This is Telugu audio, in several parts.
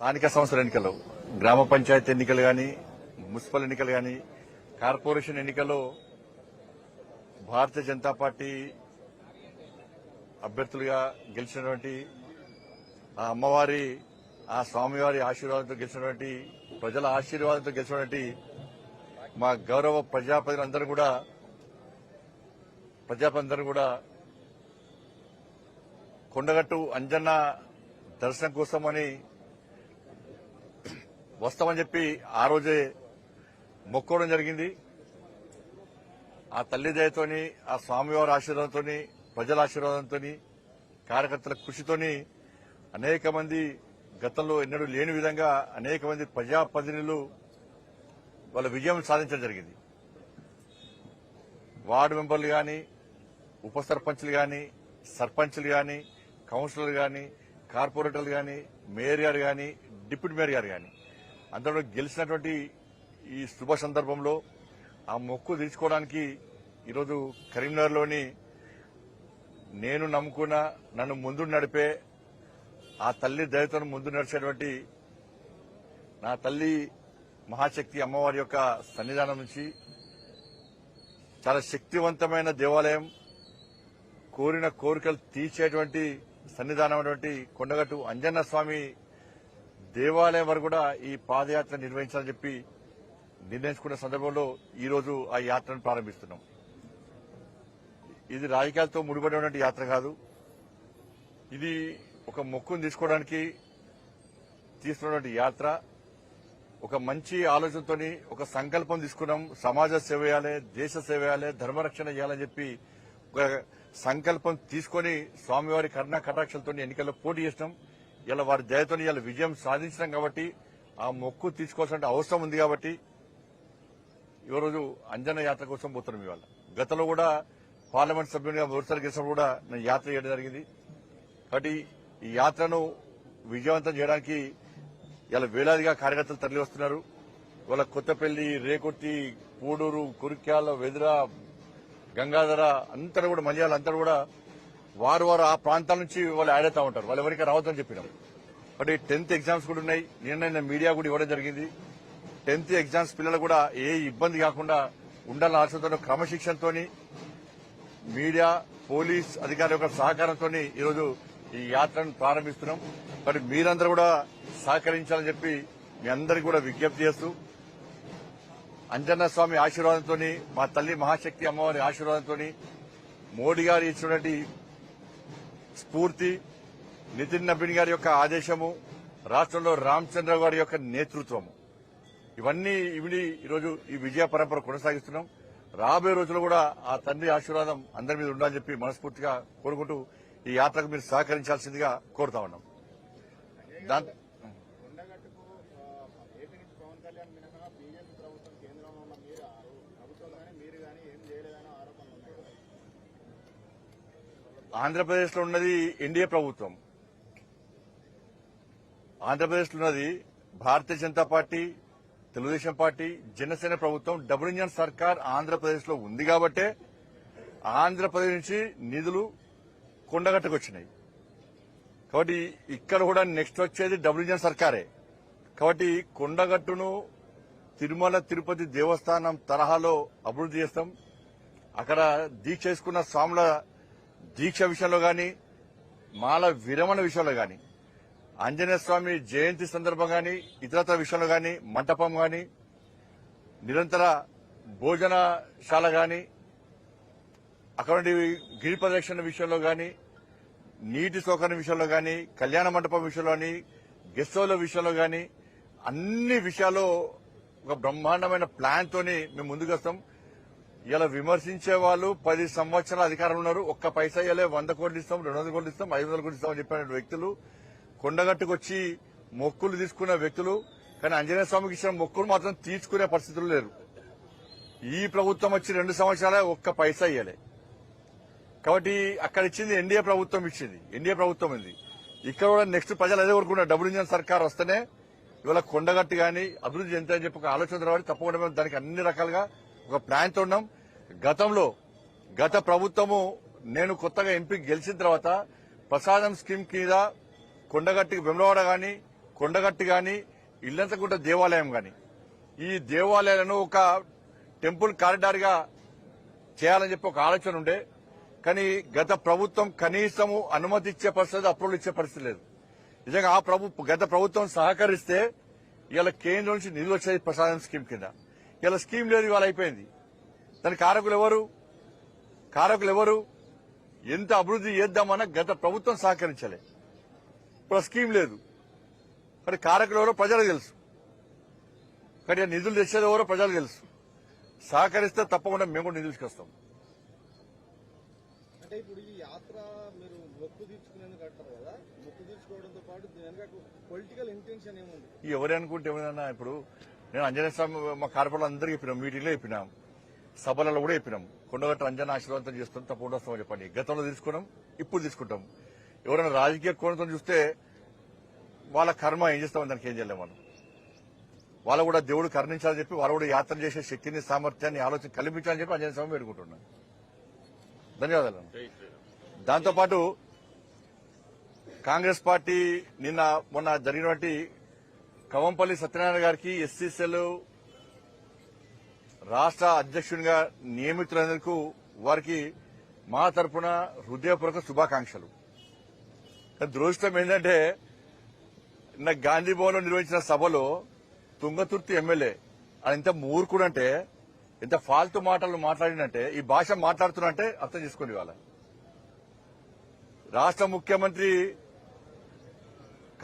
స్థానిక సంస్థల ఎన్నికల్లో గ్రామ పంచాయతీ ఎన్నికలు గాని మున్సిపల్ ఎన్నికలు గాని కార్పొరేషన్ ఎన్నికల్లో భారతీయ జనతా పార్టీ అభ్యర్థులుగా గెలిచినటువంటి ఆ అమ్మవారి ఆ స్వామివారి ఆశీర్వాదంతో గెలిచినటువంటి ప్రజల ఆశీర్వాదంతో గెలిచినటువంటి మా గౌరవ ప్రజాప్రతినిధులందరూ కూడా కొండగట్టు అంజన్న దర్శనం కోసమని వస్తామని చెప్పి ఆ రోజే మొక్కోవడం జరిగింది. ఆ తల్లి దయతోని ఆ స్వామివారి ఆశీర్వాదంతో ప్రజల ఆశీర్వాదంతో కార్యకర్తల కృషితోని అనేక మంది గతంలో ఎన్నడూ లేని విధంగా అనేక మంది ప్రజాప్రతినిధులు వాళ్ళ విజయం సాధించడం జరిగింది. వార్డు మెంబర్లు గాని ఉప సర్పంచ్లు గాని సర్పంచ్లు గాని కౌన్సిలర్లు గాని కార్పొరేటర్లు గాని మేయర్ గారు గాని డిప్యూటీ మేయర్ గారు గాని అందరూ గెలిచినటువంటి ఈ శుభ సందర్భంలో ఆ మొక్కు తీర్చుకోవడానికి ఈరోజు కరీంనగర్లోని నేను నమ్ముకున్న నన్ను ముందు నడిపే ఆ తల్లి దయతో ముందు నడిచేటువంటి నా తల్లి మహాశక్తి అమ్మవారి యొక్క సన్నిధానం నుంచి చాలా శక్తివంతమైన దేవాలయం, కోరిన కోరికలు తీర్చేటువంటి సన్నిధానం అటువంటి కొండగట్టు అంజన్న స్వామి దేవాలయం వరకు కూడా ఈ పాదయాత్ర నిర్వహించాలని చెప్పి నిర్ణయించుకున్న సందర్భంలో ఈరోజు ఆ యాత్రను ప్రారంభిస్తున్నాం. ఇది రాజకీయాలతో ముడిపడినటువంటి యాత్ర కాదు. ఇది ఒక మొక్కును తీసుకోవడానికి తీసుకున్నటువంటి యాత్ర. ఒక మంచి ఆలోచనతోని ఒక సంకల్పం తీసుకున్నాం. సమాజ సేవ చేయాలి, దేశ సేవ చేయాలి, ధర్మరక్షణ చేయాలని చెప్పి ఒక సంకల్పం తీసుకుని స్వామివారి కరుణా కటాక్షలతో ఎన్నికల్లో పోటీ చేసినాం. ఇలా వారి దయతో ఇలా విజయం సాధించినాం కాబట్టి ఆ మొక్కు తీసుకోవాల్సిన అవసరం ఉంది కాబట్టి ఈరోజు అంజన్న యాత్ర కోసం పోతున్నాం. ఇవాళ గతంలో కూడా పార్లమెంట్ సభ్యునిగా మొదటిసారి గెలిచినప్పుడు కూడా నేను యాత్ర చేయడం జరిగింది. కాబట్టి ఈ యాత్రను విజయవంతం చేయడానికి ఇలా వేలాదిగా కార్యకర్తలు తరలి వస్తున్నారు. ఇవాళ కొత్తపల్లి, రేకుర్తి, పూడూరు, కురిక్యాల, వెదుర, గంగాధర అంతా కూడా మలయాళ అంతా కూడా వారు ఆ ప్రాంతాల నుంచి వాళ్ళు యాడ్ అవుతా ఉంటారు. వాళ్ళు ఎవరికి రావద్దని చెప్పినాం. బట్ 10th ఎగ్జామ్స్ కూడా ఉన్నాయి. నిన్న మీడియా కూడా ఇవ్వడం జరిగింది. 10th ఎగ్జామ్స్ పిల్లలు కూడా ఏ ఇబ్బంది కాకుండా ఉండాలని ఆశతో క్రమశిక్షణతో మీడియా, పోలీస్ అధికారుల యొక్క సహకారంతో ఈరోజు ఈ యాత్రను ప్రారంభిస్తున్నాం. మరి మీరందరూ కూడా సహకరించాలని చెప్పి మీ అందరికీ కూడా విజ్ఞప్తి చేస్తూ అంజన్న స్వామి ఆశీర్వాదంతో మా తల్లి మహాశక్తి అమ్మవారి ఆశీర్వాదంతో మోడీ గారు ఇచ్చినటువంటి స్ఫూర్తి, నితిన్ నబీన్ గారి యొక్క ఆదేశము, రాష్ట్రంలో రామచంద్ర గారి యొక్క నేతృత్వము ఇవన్నీ ఈరోజు ఈ విజయ పరంపర కొనసాగిస్తున్నాం. రాబోయే రోజుల్లో కూడా ఆ తండ్రి ఆశీర్వాదం అందరి మీద ఉండాలని చెప్పి మనస్ఫూర్తిగా కోరుకుంటూ ఈ యాత్రకు మీరు సహకరించాల్సిందిగా కోరుతా ఉన్నాం. ఆంధ్రప్రదేశ్ లో ఉన్నది ఎన్డీఏ ప్రభుత్వం. ఆంధ్రప్రదేశ్ లో ఉన్నది భారతీయ జనతా పార్టీ, తెలుగుదేశం పార్టీ, జనసేన ప్రభుత్వం. డబుల్ ఇంజన్ సర్కార్ ఆంధ్రప్రదేశ్ లో ఉంది కాబట్టే ఆంధ్రప్రదేశ్ నుంచి నిధులు కొండగట్టుకు వచ్చినాయి. కాబట్టి ఇక్కడ కూడా నెక్స్ట్ వచ్చేది డబుల్ ఇంజన్ సర్కారే. కాబట్టి కొండగట్టును తిరుమల తిరుపతి దేవస్థానం తరహాలో అభివృద్ది చేస్తాం. అక్కడ దీక్ష చేసుకున్న స్వాముల దీక్ష విషయంలో గాని, మాల విరమణ విషయంలో గాని, ఆంజనేయ స్వామి జయంతి సందర్భం గాని, ఇతరత్ర విషయంలో గాని, మంటపం గాని, నిరంతర భోజనశాల గాని, అక్కడ గిరి ప్రదక్షిణ విషయంలో గాని, నీటి సౌకర్యం విషయంలో గాని, కళ్యాణ మండపం విషయంలో గాని, గెస్ట్ హౌస్ల విషయంలో గాని అన్ని విషయాల్లో ఒక బ్రహ్మాండమైన ప్లాన్ తోని మేము ముందుకు వస్తాం. ఇలా విమర్శించే వాళ్ళు 10 సంవత్సరాల అధికారంలో ఉన్నారు. ఒక్క పైసా ఇవ్వలే, 100 కోట్లు ఇస్తాం, 200 కోట్లు ఇస్తాం, 500 కోట్లు ఇస్తామని చెప్పిన వ్యక్తులు, కొండగట్టుకు వచ్చి మొక్కులు తీసుకున్న వ్యక్తులు, కానీ ఆంజనేయ స్వామికి ఇచ్చిన మొక్కులు మాత్రం తీర్చుకునే పరిస్థితులు లేరు. ఈ ప్రభుత్వం వచ్చి 2 సంవత్సరాలే ఒక్క పైసా ఇవ్వలే. కాబట్టి అక్కడ ఇచ్చింది ఎన్డీఏ ప్రభుత్వం ఇచ్చింది, ఎన్డీఏ ప్రభుత్వం ఉంది. ఇక్కడ కూడా నెక్స్ట్ ప్రజలు అదే కోరుకున్నారు. డబుల్ ఇంజన్ సర్కార్ వస్తేనే ఇవాళ కొండగట్టు గాని అభివృద్ది చెందుతాయని చెప్పి ఒక ఆలోచన రావాలి. తప్పకుండా మేము దానికి అన్ని రకాలుగా ఒక ప్లాన్ తో ఉన్నాం. గత ప్రభుత్వము నేను కొత్తగా ఎంపీ గెలిచిన తర్వాత ప్రసాదం స్కీమ్ కింద కొండగట్టికి వెమ్లవాడ గాని కొండగట్టు గాని ఇల్లంతకుంట దేవాలయం గాని ఈ దేవాలయాలను ఒక టెంపుల్ కారిడార్ గా చేయాలని చెప్పి ఒక ఆలోచన ఉండే. కానీ గత ప్రభుత్వం కనీసము అనుమతి ఇచ్చే పరిస్థితి, అప్రూవల్ ఇచ్చే పరిస్థితి లేదు. నిజంగా గత ప్రభుత్వం సహకరిస్తే ఇవాళ కేంద్రం నుంచి నిధులు వచ్చేది ప్రసాదం స్కీమ్ కింద. ఇలా స్కీమ్ లేదు, ఇవాళ అయిపోయింది. దాని కారకులు ఎవరు? ఎంత అభివృద్ధి చేద్దామన్నా గత ప్రభుత్వం సహకరించలే. ఇప్పుడు స్కీమ్ లేదు. కానీ కారకులు ఎవరో ప్రజలకు తెలుసు. కానీ నిధులు తెచ్చేది ఎవరో ప్రజలకు తెలుసు. సహకరిస్తే తప్పకుండా మేము కూడా నిధులు తీసుకొస్తాం. అంటే ఇప్పుడు ఈ యాత్ర మీరు మొక్కు తీర్చుకునేందుకు అంటారు కదా, మొక్కు తీర్చుకోవడంతో పాటు పొలిటికల్ ఇంటెన్షన్ ఏముంది? ఎవరు అనుకుంటే ఏమైనా ఇప్పుడు నేను అంజనేయ స్వామి మా కార్పొరేట్లు అందరికీ చెప్పినాం, మీటింగ్ లో చెప్పినాం, సభలలో కూడా చెప్పినాం. కొండగట్టు అంజన ఆశీర్వాదం చేస్తాం, తప్పకుండా వస్తామని చెప్పండి. గతంలో తీసుకున్నాం, ఇప్పుడు తీసుకుంటాం. ఎవరైనా రాజకీయ కోణంతో చూస్తే వాళ్ళ కర్మ ఏం చేస్తామని దానికి ఏం చేయలేము మనం. వాళ్ళు కూడా దేవుడు కరుణించాలని చెప్పి వాళ్ళు కూడా యాత్ర చేసే శక్తిని, సామర్థ్యాన్ని, ఆలోచన కల్పించాలని చెప్పి అంజనేయ స్వామి వేడుకుంటున్నాను. ధన్యవాదాలు. దాంతోపాటు కాంగ్రెస్ పార్టీ మొన్న జరిగినటువంటి కవంపల్లి సత్యనారాయణ గారికి ఎస్సీసీఎల్ రాష్ట్ర అధ్యక్షునిగా నియమితులందుకు వారికి మా తరఫున హృదయపూర్వక శుభాకాంక్షలు. దురదృష్టం ఏంటంటే నాకు గాంధీ భవన్ లో నిర్వహించిన సభలో తుంగతుర్తి ఎమ్మెల్యే ఆయన ఎంత మూర్ఖుడంటే, ఎంత ఫాల్తు మాటలు మాట్లాడినంటే, ఈ భాష మాట్లాడుతున్నంటే అర్థం చేసుకోండి. వాళ్ళ రాష్ట్ర ముఖ్యమంత్రి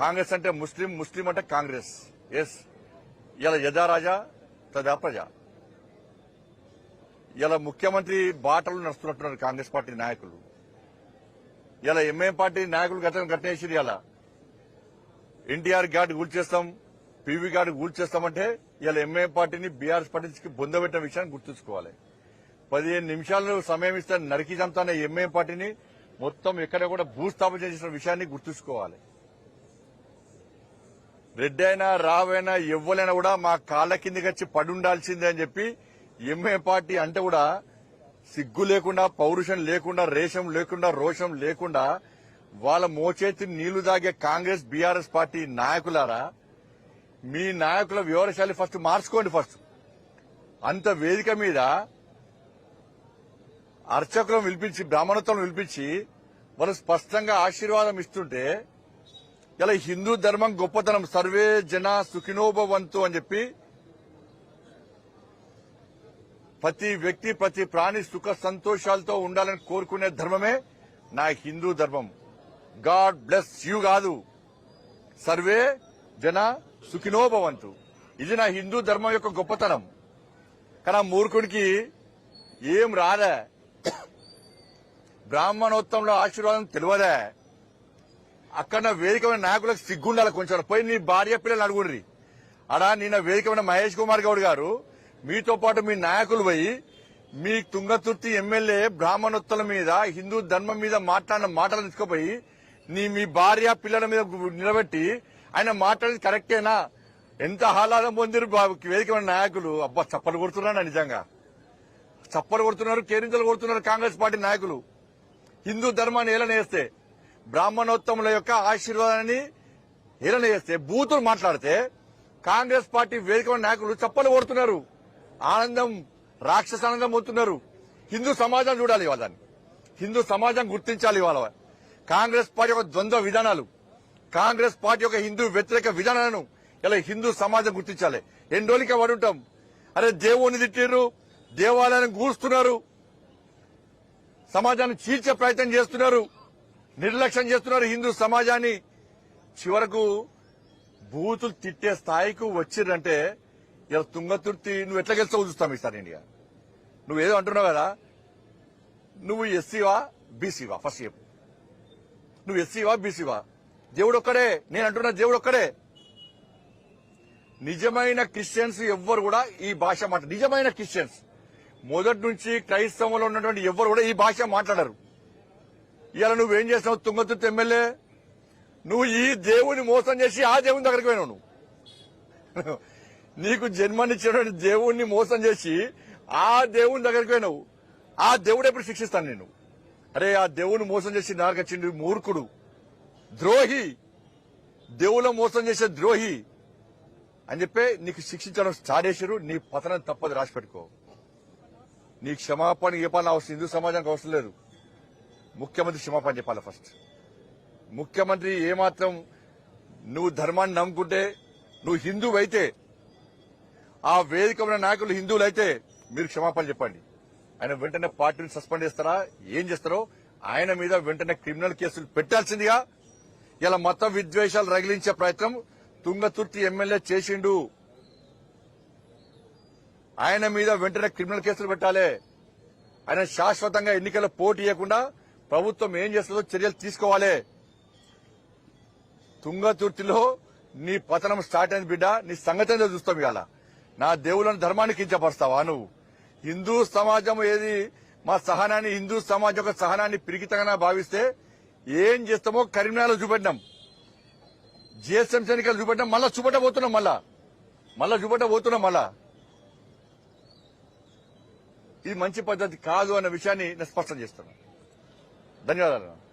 కాంగ్రెస్ అంటే ముస్లిం, ముస్లిం అంటే కాంగ్రెస్. ఎస్, ఇలా యథా రాజా తదా ప్రజ. ఇలా ముఖ్యమంత్రి బాటలు నడుస్తున్నట్టున్నారు కాంగ్రెస్ పార్టీ నాయకులు. ఇలా ఎంఐఎం పార్టీ నాయకులు గట్టేసిరు. ఇలా ఎన్టీఆర్ గార్డు కూల్చేస్తాం, పీవీ గార్డు కూల్చేస్తామంటే ఇలా ఎంఐఎం పార్టీని బీఆర్ఎస్ పార్టీకి బొందబెట్టిన విషయాన్ని గుర్తుంచుకోవాలి. 15 నిమిషాలు సమయం ఇస్తే నరికి చంపుతానే ఎంఐఎం పార్టీని మొత్తం ఎక్కడ కూడా భూస్థాపన చేసిన విషయాన్ని గుర్తుంచుకోవాలి. రెడ్డి అయినా రావైనా ఎవ్వలైనా కూడా మా కాళ్ల కిందకి వచ్చి పడుండాల్సిందే అని చెప్పి ఎంఐఎం పార్టీ అంటే కూడా సిగ్గు లేకుండా, పౌరుషం లేకుండా, రేషం లేకుండా, రోషం లేకుండా వాళ్ళ మోచేతి నీళ్లు దాగే కాంగ్రెస్ బీఆర్ఎస్ పార్టీ నాయకులారా, మీ నాయకుల వ్యవహారశాలి ఫస్ట్ మార్చుకోండి. ఫస్ట్ అంత వేదిక మీద అర్చకులను పిలిపించి, బ్రాహ్మణత్వం పిలిపించి వాళ్ళు స్పష్టంగా ఆశీర్వాదం ఇస్తుంటే ఇలా హిందూ ధర్మం గొప్పతనం, సర్వే జన సుఖినోభవంతు అని చెప్పి ప్రతి వ్యక్తి, ప్రతి ప్రాణి సుఖ సంతోషాలతో ఉండాలని కోరుకునే ధర్మమే నా హిందూ ధర్మం. గాడ్ బ్లెస్ యూ కాదు, సర్వే జన సుఖినోభవంతు. ఇది నా హిందూ ధర్మం యొక్క గొప్పతనం. కానీ ఆ మూర్ఖుడికి ఏం రాదే, బ్రాహ్మణోత్తంలో ఆశీర్వాదం తెలియదే. అక్కడ వేదికమైన నాయకులకు సిగ్గుండాలి కొంచెం. పోయి నీ భార్య పిల్లలు అడుగుర్రి. అడా నిన్న వేదికమైన మహేష్ కుమార్ గౌడ్ గారు మీతో పాటు మీ నాయకులు పోయి మీ తుంగతుర్తి ఎమ్మెల్యే బ్రాహ్మణోత్తల మీద, హిందూ ధర్మం మీద మాట్లాడిన మాటలు తీసుకుపోయి మీ భార్య పిల్లల మీద నిలబెట్టి ఆయన మాట్లాడేది కరెక్టేనా? ఎంత ఆహ్లాదం పొందిరు వేదికమైన నాయకులు. అబ్బా, చప్పలు కొడుతున్నారు, నిజంగా చప్పలు కొడుతున్నారు, కేరింతలు కొడుతున్నారు కాంగ్రెస్ పార్టీ నాయకులు. హిందూ ధర్మాన్ని ఏలన చేస్తే, బ్రాహ్మణోత్తముల యొక్క ఆశీర్వాదాన్ని ఏలన చేస్తే, బూతులు మాట్లాడితే కాంగ్రెస్ పార్టీ వేదికమైన నాయకులు చప్పలు కొడుతున్నారు. ఆనందం, రాక్షసానందం పొందుతున్నారు. హిందూ సమాజం చూడాలి ఇవాళ, దాన్ని హిందూ సమాజం గుర్తించాలి ఇవాళ. కాంగ్రెస్ పార్టీ యొక్క ద్వంద్వ విధానాలు, కాంగ్రెస్ పార్టీ యొక్క హిందూ వ్యతిరేక విధానాలను ఇలా హిందూ సమాజం గుర్తించాలి. ఎన్ని రోజులకే పడుంటాం? అరే, దేవుణ్ణి తిట్టిర్రు, దేవాలయాన్ని గూస్తున్నారు, సమాజాన్ని చీల్చే ప్రయత్నం చేస్తున్నారు, నిర్లక్ష్యం చేస్తున్నారు హిందూ సమాజాన్ని. చివరకు బూతులు తిట్టే స్థాయికి వచ్చిర్రంటే ఇలా తుంగతుర్తి నువ్వు ఎట్లా గెలుస్తావు చూస్తాం ఈసారి ఇండియా. నువ్వేదో అంటున్నావు కదా, నువ్వు ఎస్సీవా బీసీవా? ఫస్ట్ చెప్పు, నువ్వు ఎస్సీవా బీసీవా? దేవుడు ఒక్కడే. నేను అంటున్నా, దేవుడు ఒక్కడే. నిజమైన క్రిస్టియన్స్ ఎవ్వరు కూడా ఈ భాష మాట్లాడరు. నిజమైన క్రిస్టియన్స్ మొదటి నుంచి క్రైస్తవంలో ఉన్నటువంటి ఎవ్వరు కూడా ఈ భాష మాట్లాడరు. ఇలా నువ్వేం చేసినావు తుంగతుర్తి ఎమ్మెల్యే? నువ్వు ఈ దేవుని మోసం చేసి ఆ దేవుని దగ్గరికి పోయినావు. నువ్వు నీకు జన్మనిచ్చినటువంటి దేవుణ్ణి మోసం చేసి ఆ దేవుని దగ్గరికి పోయినావు. ఆ దేవుడు ఎప్పుడు శిక్షిస్తాను నేను? అరే, ఆ దేవుని మోసం చేసి నాకచ్చింది మూర్ఖుడు, ద్రోహి. దేవుళ్ళ మోసం చేసే ద్రోహి అని చెప్పి నీకు శిక్షించడం స్టార్ట్ చేశారు. నీ పతనం తప్పదు, రాసి పెట్టుకో. నీ క్షమాపణ చెప్పాలని అవసరం హిందూ సమాజానికి అవసరం లేదు. ముఖ్యమంత్రి క్షమాపణ చెప్పాలి ఫస్ట్. ముఖ్యమంత్రి ఏమాత్రం నువ్వు ధర్మాన్ని నమ్ముకుంటే, నువ్వు హిందువు అయితే, ఆ వేదిక ఉన్న నాయకులు హిందువులు అయితే మీరు క్షమాపణ చెప్పండి. ఆయన వెంటనే పార్టీని సస్పెండ్ చేస్తారా, ఏం చేస్తారో ఆయన మీద వెంటనే క్రిమినల్ కేసులు పెట్టాల్సిందిగా ఇలా మత విద్వేషాలు రగిలించే ప్రయత్నం తుంగతుర్తి ఎమ్మెల్యే చేసిండు. ఆయన మీద వెంటనే క్రిమినల్ కేసులు పెట్టాలి. ఆయన శాశ్వతంగా ఎన్నికల పోటీ ఇవ్వకుండా ప్రభుత్వం ఏం చేస్తుందో చర్యలు తీసుకోవాలి. తుంగతుర్తిలో నీ పతనం స్టార్ట్ అయింది బిడ్డ. నీ సంగతి ఏదో చూస్తాం. ఇవాళ నా దేవుళ్ళని ధర్మాన్ని కించపరుస్తావా నువ్వు? హిందూ సమాజం ఏది మా సహనాన్ని, హిందూ సమాజం యొక్క సహనాన్ని పిరికితంగా భావిస్తే ఏం చేస్తామో కరీంనగర్లో చూపెట్టినాం, జిఎస్ఎంసీ ఎన్నికలు చూపెట్టినాం, మళ్ళా చూపెట్టబోతున్నాం, మళ్ళా చూపెట్టబోతున్నాం. ఇది మంచి పద్ధతి కాదు అన్న విషయాన్ని నేను స్పష్టం చేస్తున్నాను. ధన్యవాదాలు.